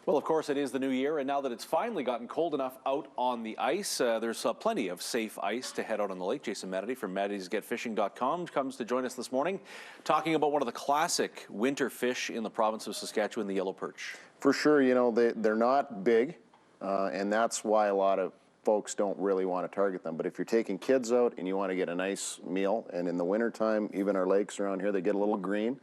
Well, of course, it is the new year, and now that it's finally gotten cold enough out on the ice, there's plenty of safe ice to head out on the lake. Jason Mannity from Mannaty'sGetFishing.com comes to join us this morning, talking about one of the classic winter fish in the province of Saskatchewan, the yellow perch. For sure, you know, they're not big, and that's why a lot of folks don't really want to target them. But if you're taking kids out and you want to get a nice meal, and in the wintertime, even our lakes around here, they get a little green.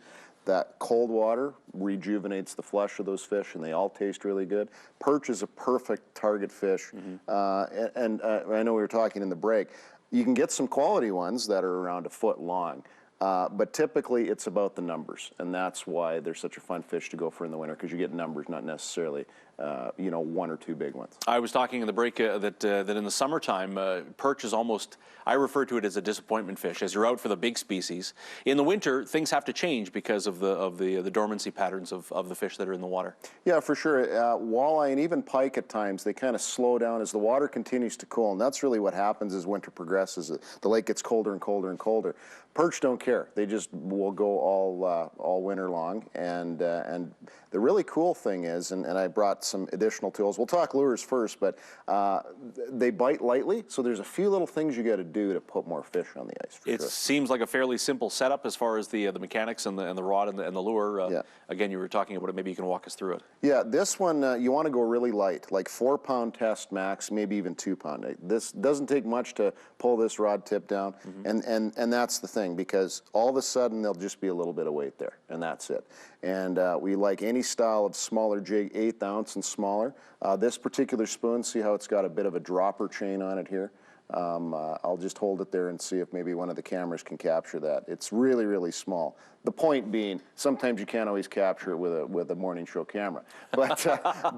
That cold water rejuvenates the flesh of those fish, and they all taste really good. Perch is a perfect target fish. I know we were talking in the break. You can get some quality ones that are around a foot long, but typically it's about the numbers, and that's why they're such a fun fish to go for in the winter, because you get numbers, not necessarily you know, one or two big ones. I was talking in the break that in the summertime, perch is almost, I refer to it as a disappointment fish, as you're out for the big species. In the winter, things have to change because of the dormancy patterns of the fish that are in the water. Yeah, for sure. Walleye and even pike at times, they kind of slow down as the water continues to cool, and that's really what happens as winter progresses. The lake gets colder and colder and colder. Perch don't care. They just will go all winter long, and the really cool thing is, and I brought some additional tools. We'll talk lures first, but they bite lightly, so there's a few little things you got to do to put more fish on the ice. It seems like a fairly simple setup as far as the mechanics and the rod and the lure. Yeah. Again, you were talking about it. Maybe you can walk us through it. Yeah, this one you want to go really light, like 4-pound test max, maybe even 2-pound. This doesn't take much to pull this rod tip down, and that's the thing, because all of a sudden there'll just be a little bit of weight there, and that's it. And we like any style of smaller jig, 1/8 ounce and smaller. This particular spoon, see how it's got a bit of a dropper chain on it here? I'll just hold it there and see if maybe one of the cameras can capture that. It's really, really small. The point being, sometimes you can't always capture it with a morning show camera. But,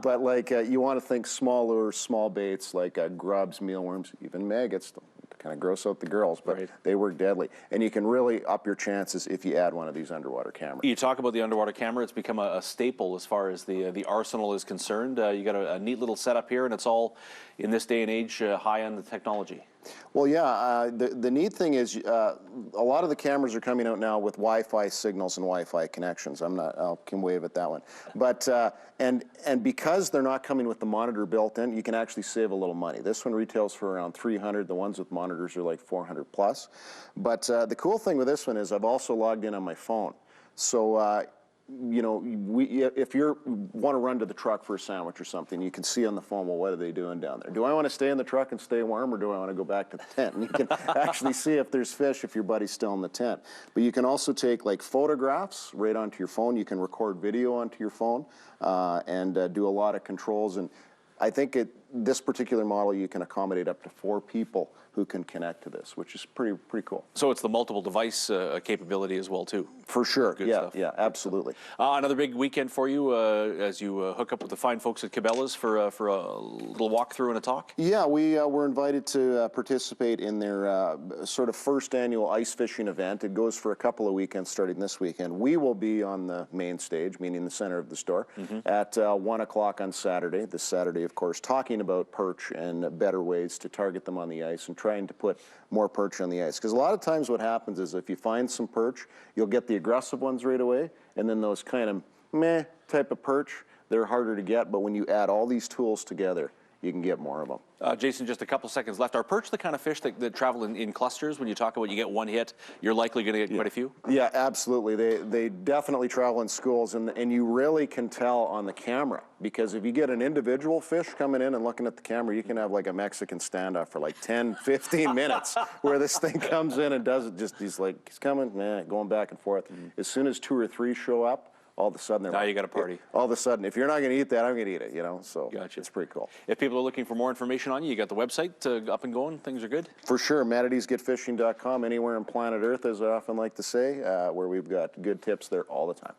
but like you want to think small lures, small baits like grubs, mealworms, even maggots. Kind of gross out the girls, but they work deadly. And you can really up your chances if you add one of these underwater cameras. You talk about the underwater camera. It's become a staple as far as the arsenal is concerned. You got a neat little setup here, and it's all, in this day and age, high on the technology. Well, yeah, the neat thing is a lot of the cameras are coming out now with Wi-Fi signals and Wi-Fi connections. I can wave at that one. But, and because they're not coming with the monitor built in, you can actually save a little money. This one retails for around $300. The ones with monitors are like $400 plus. But the cool thing with this one is I've also logged in on my phone. So, you know, if you want to run to the truck for a sandwich or something, you can see on the phone, well, what are they doing down there? Do I want to stay in the truck and stay warm, or do I want to go back to the tent? And you can actually see if there's fish if your buddy's still in the tent. But you can also take like photographs right onto your phone. You can record video onto your phone and do a lot of controls. And I think this particular model, you can accommodate up to 4 people who can connect to this, which is pretty cool. So it's the multiple device capability as well, too. For sure. Good yeah, stuff. Yeah, absolutely. Another big weekend for you as you hook up with the fine folks at Cabela's for a little walkthrough and a talk. Yeah, we were invited to participate in their sort of first annual ice fishing event. It goes for a couple of weekends starting this weekend. We will be on the main stage, meaning the center of the store, at 1 o'clock on Saturday. This Saturday, of course, talking about perch and better ways to target them on the ice and trying to put more perch on the ice. Because a lot of times what happens is if you find some perch, you'll get the aggressive ones right away, and then those kind of meh type of perch, they're harder to get, but when you add all these tools together, you can get more of them. Jason, just a couple seconds left. Are perch the kind of fish that travel in clusters? When you talk about you get one hit, you're likely going to get quite a few? Yeah, absolutely. They definitely travel in schools, and you really can tell on the camera, because if you get an individual fish coming in and looking at the camera, you can have like a Mexican standoff for like 10, 15 minutes where this thing comes in and does it just, he's coming, going back and forth. As soon as 2 or 3 show up, all of a sudden they're now you got a party. All of a sudden, if you're not going to eat that, I'm going to eat it, you know, so gotcha. It's pretty cool. If people are looking for more information on you, you got the website up and going, things are good? For sure, Mannaty'sGetFishing.com, anywhere on planet Earth, as I often like to say, where we've got good tips there all the time.